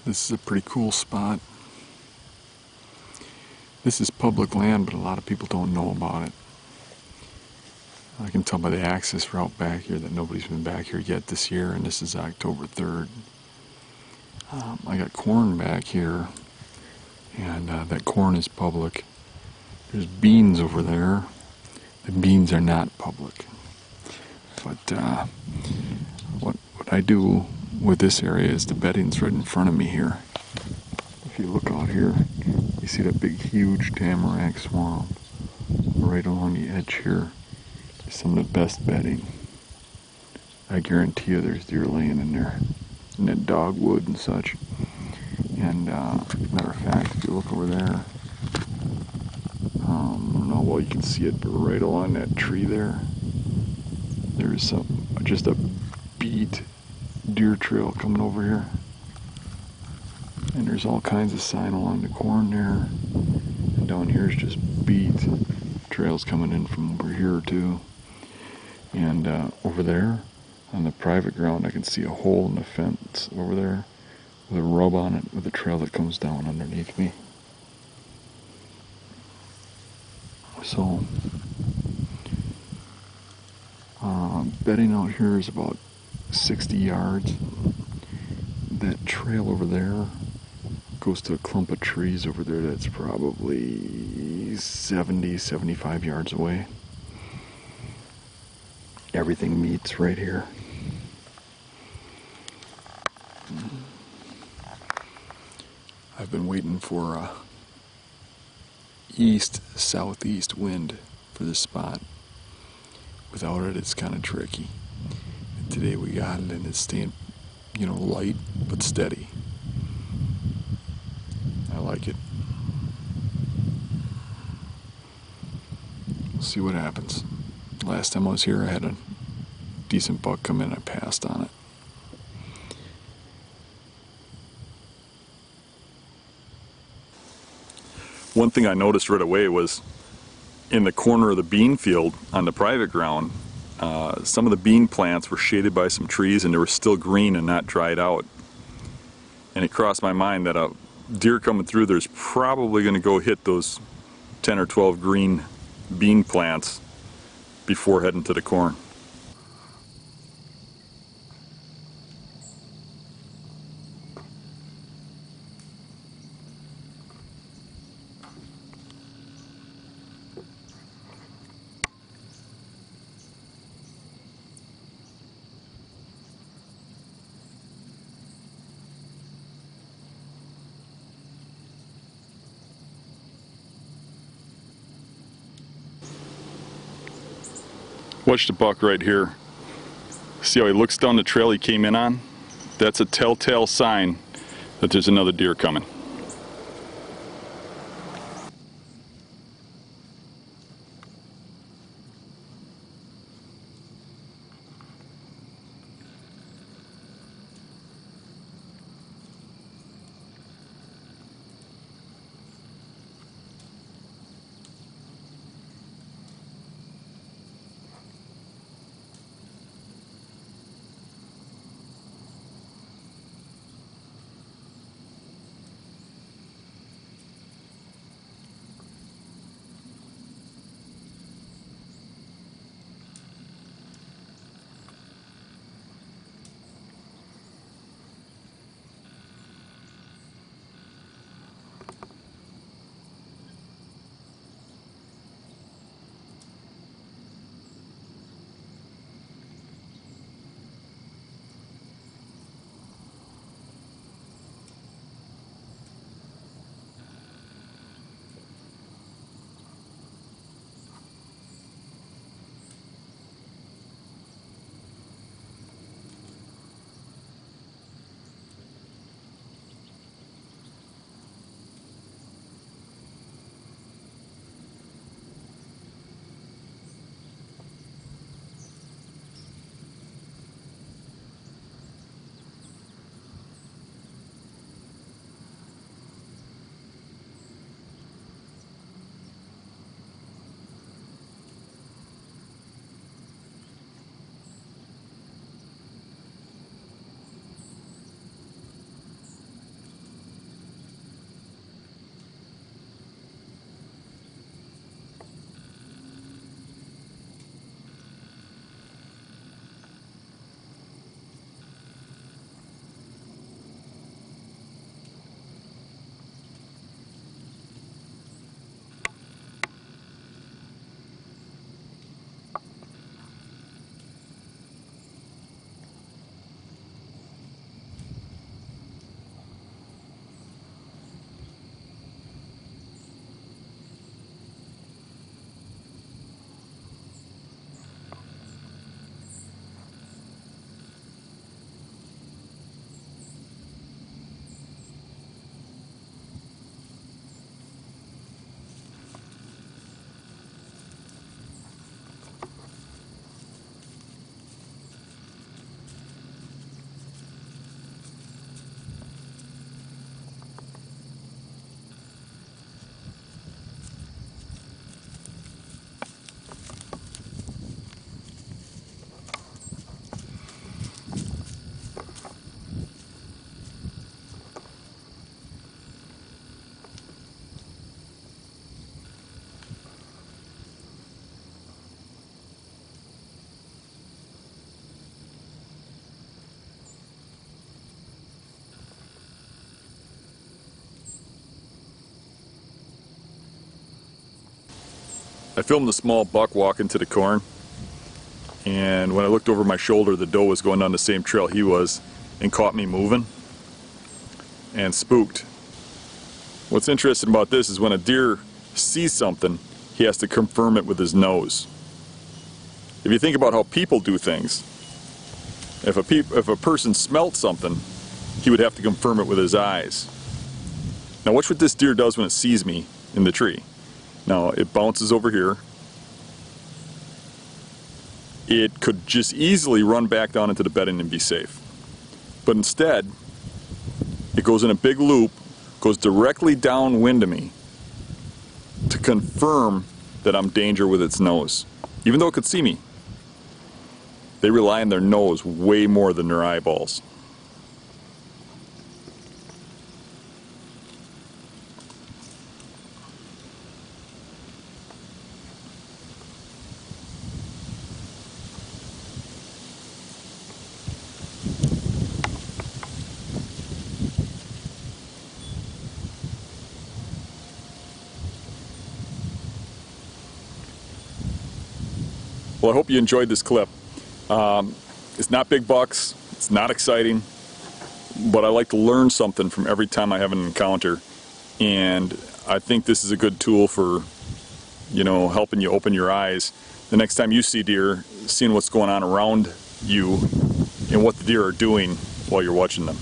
This is a pretty cool spot. This is public land, but a lot of people don't know about it. I can tell by the access route back here that nobody's been back here yet this year, and this is October 3rd. I got corn back here, and that corn is public. There's beans over there. The beans are not public. But what I do with this area is the bedding's right in front of me here. If you look out here, you see that big, huge tamarack swamp right along the edge here. It's some of the best bedding. I guarantee you there's deer laying in there, in that dogwood and such. And matter of fact, if you look over there, I don't know how well you can see it, but right along that tree there, there's just a beat deer trail coming over here. And there's all kinds of sign along the corn there. And down here is just beat trails coming in from over here too. And over there on the private ground, I can see a hole in the fence over there with a rub on it with a trail that comes down underneath me. So bedding out here is about 60 yards. That trail over there goes to a clump of trees over there that's probably 70, 75 yards away. Everything meets right here. I've been waiting for a east-southeast wind for this spot. Without it, it's kind of tricky. And today we got it, and it's staying, light but steady. I like it. We'll see what happens. Last time I was here, I had a decent buck come in. I passed on it. One thing I noticed right away was in the corner of the bean field on the private ground, some of the bean plants were shaded by some trees and they were still green and not dried out. And it crossed my mind that a deer coming through there's probably going to go hit those 10 or 12 green bean plants before heading to the corn. Watch the buck right here. See how he looks down the trail he came in on? That's a telltale sign that there's another deer coming. I filmed a small buck walking to the corn, and when I looked over my shoulder, the doe was going down the same trail he was and caught me moving and spooked. What's interesting about this is when a deer sees something, he has to confirm it with his nose. If you think about how people do things, if a person smelt something, he would have to confirm it with his eyes. Now watch what this deer does when it sees me in the tree. Now it bounces over here. It could just easily run back down into the bedding and be safe. But instead, it goes in a big loop, goes directly downwind of me to confirm that I'm danger with its nose. Even though it could see me. They rely on their nose way more than their eyeballs. Well, I hope you enjoyed this clip. It's not big bucks, it's not exciting, but I like to learn something from every time I have an encounter, and I think this is a good tool for, you know, helping you open your eyes the next time you see deer, seeing what's going on around you and what the deer are doing while you're watching them.